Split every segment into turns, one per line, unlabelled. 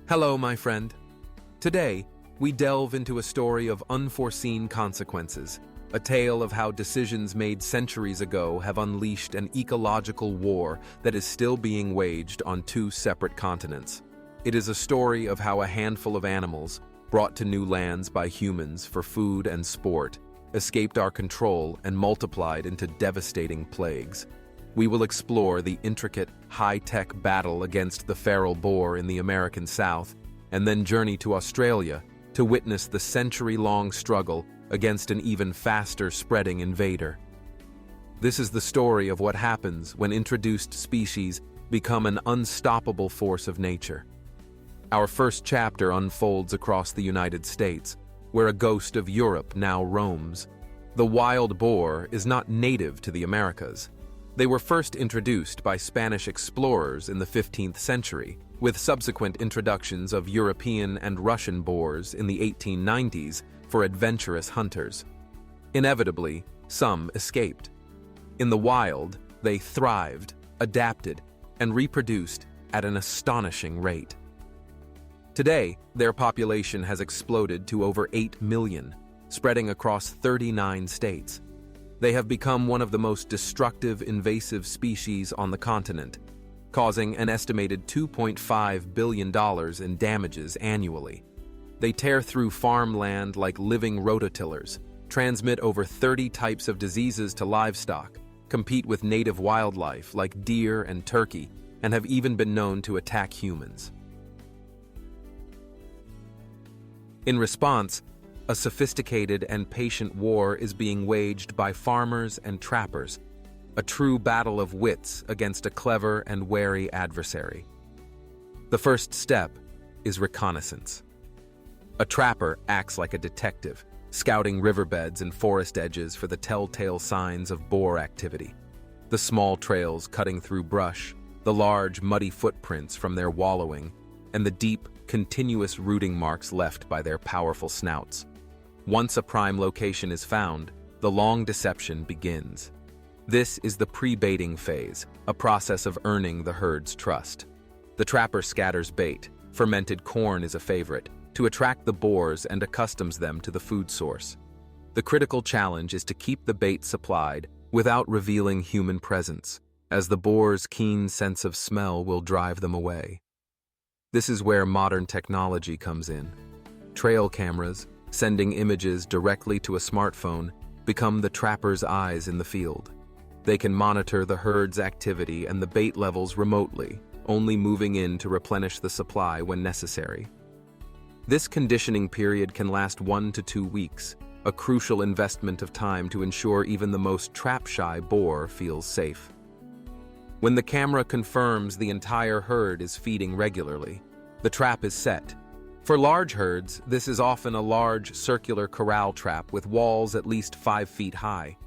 Hello, my friend. Today, we delve into a story of unforeseen consequences, a tale of how decisions made centuries ago have unleashed an ecological war that is still being waged on two separate continents. It is a story of how a handful of animals, brought to new lands by humans for food and sport, escaped our control and multiplied into devastating plagues. We will explore the intricate, high-tech battle against the feral boar in the American South, and then journey to Australia to witness the century-long struggle against an even faster-spreading invader. This is the story of what happens when introduced species become an unstoppable force of nature. Our first chapter unfolds across the United States, where a ghost of Europe now roams. The wild boar is not native to the Americas. They were first introduced by Spanish explorers in the 15th century, with subsequent introductions of European and Russian boars in the 1890s for adventurous hunters. Inevitably, some escaped. In the wild, they thrived, adapted, and reproduced at an astonishing rate. Today, their population has exploded to over 8 million, spreading across 39 states. They have become one of the most destructive invasive species on the continent, causing an estimated $2.5 billion in damages annually. They tear through farmland like living rototillers, transmit over 30 types of diseases to livestock, compete with native wildlife like deer and turkey, and have even been known to attack humans. In response, a sophisticated and patient war is being waged by farmers and trappers, a true battle of wits against a clever and wary adversary. The first step is reconnaissance. A trapper acts like a detective, scouting riverbeds and forest edges for the telltale signs of boar activity. The small trails cutting through brush, the large, muddy footprints from their wallowing, and the deep, continuous rooting marks left by their powerful snouts. Once a prime location is found, the long deception begins. This is the pre-baiting phase, a process of earning the herd's trust. The trapper scatters bait, fermented corn is a favorite, to attract the boars and accustoms them to the food source. The critical challenge is to keep the bait supplied without revealing human presence, as the boar's keen sense of smell will drive them away. This is where modern technology comes in. Trail cameras, sending images directly to a smartphone, become the trapper's eyes in the field. They can monitor the herd's activity and the bait levels remotely, only moving in to replenish the supply when necessary. This conditioning period can last 1 to 2 weeks, a crucial investment of time to ensure even the most trap-shy boar feels safe. When the camera confirms the entire herd is feeding regularly, the trap is set. For large herds, this is often a large circular corral trap with walls at least 5 feet high.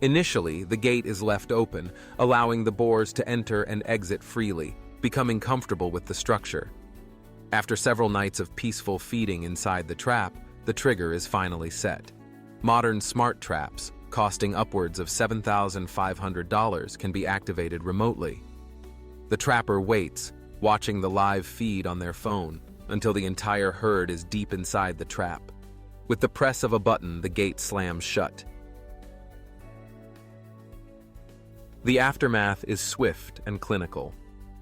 Initially, the gate is left open, allowing the boars to enter and exit freely, becoming comfortable with the structure. After several nights of peaceful feeding inside the trap, the trigger is finally set. Modern smart traps, costing upwards of $7,500, can be activated remotely. The trapper waits, watching the live feed on their phone, until the entire herd is deep inside the trap. With the press of a button, the gate slams shut. The aftermath is swift and clinical.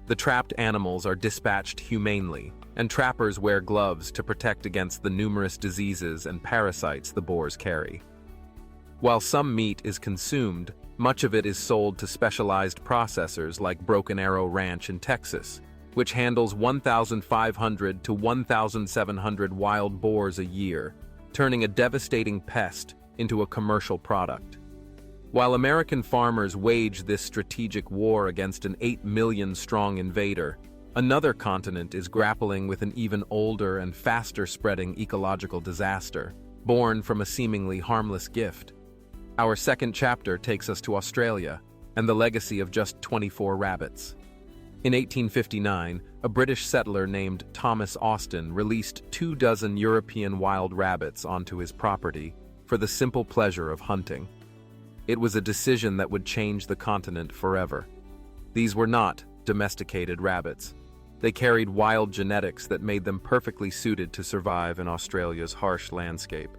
The trapped animals are dispatched humanely, and trappers wear gloves to protect against the numerous diseases and parasites the boars carry. While some meat is consumed, much of it is sold to specialized processors like Broken Arrow Ranch in Texas, which handles 1,500 to 1,700 wild boars a year, turning a devastating pest into a commercial product. While American farmers wage this strategic war against an 8 million-strong invader, another continent is grappling with an even older and faster-spreading ecological disaster, born from a seemingly harmless gift. Our second chapter takes us to Australia and the legacy of just 24 rabbits. In 1859, a British settler named Thomas Austin released 24 European wild rabbits onto his property for the simple pleasure of hunting. It was a decision that would change the continent forever. These were not domesticated rabbits. They carried wild genetics that made them perfectly suited to survive in Australia's harsh landscape.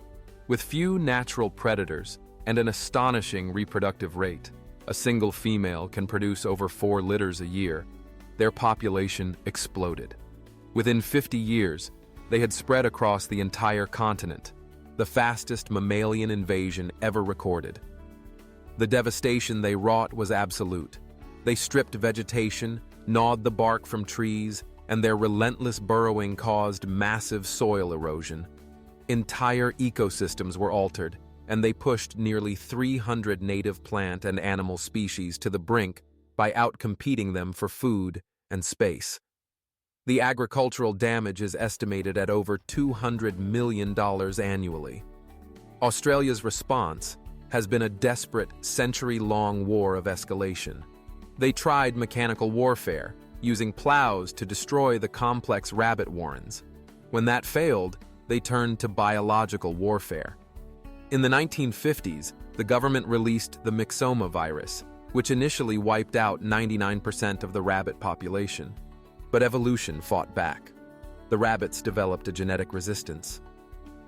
With few natural predators and an astonishing reproductive rate, a single female can produce over 4 litters a year, their population exploded. Within 50 years, they had spread across the entire continent, the fastest mammalian invasion ever recorded. The devastation they wrought was absolute. They stripped vegetation, gnawed the bark from trees, and their relentless burrowing caused massive soil erosion. Entire ecosystems were altered, and they pushed nearly 300 native plant and animal species to the brink by outcompeting them for food and space. The agricultural damage is estimated at over $200 million annually. Australia's response has been a desperate, century-long war of escalation. They tried mechanical warfare, using plows to destroy the complex rabbit warrens. When that failed, they turned to biological warfare. In the 1950s, the government released the myxoma virus, which initially wiped out 99% of the rabbit population. But evolution fought back. The rabbits developed a genetic resistance.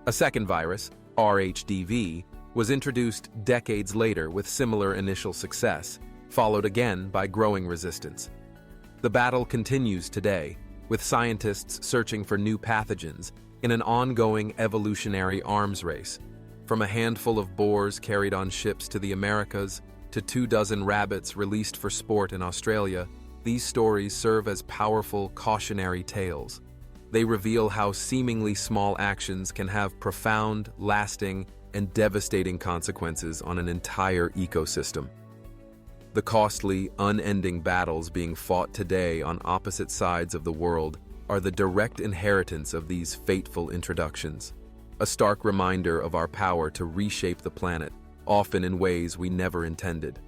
A second virus, RHDV, was introduced decades later with similar initial success, followed again by growing resistance. The battle continues today, with scientists searching for new pathogens in an ongoing evolutionary arms race. From a handful of boars carried on ships to the Americas to 24 rabbits released for sport in Australia, these stories serve as powerful cautionary tales. They reveal how seemingly small actions can have profound, lasting, and devastating consequences on an entire ecosystem. The costly, unending battles being fought today on opposite sides of the world are the direct inheritance of these fateful introductions, a stark reminder of our power to reshape the planet, often in ways we never intended.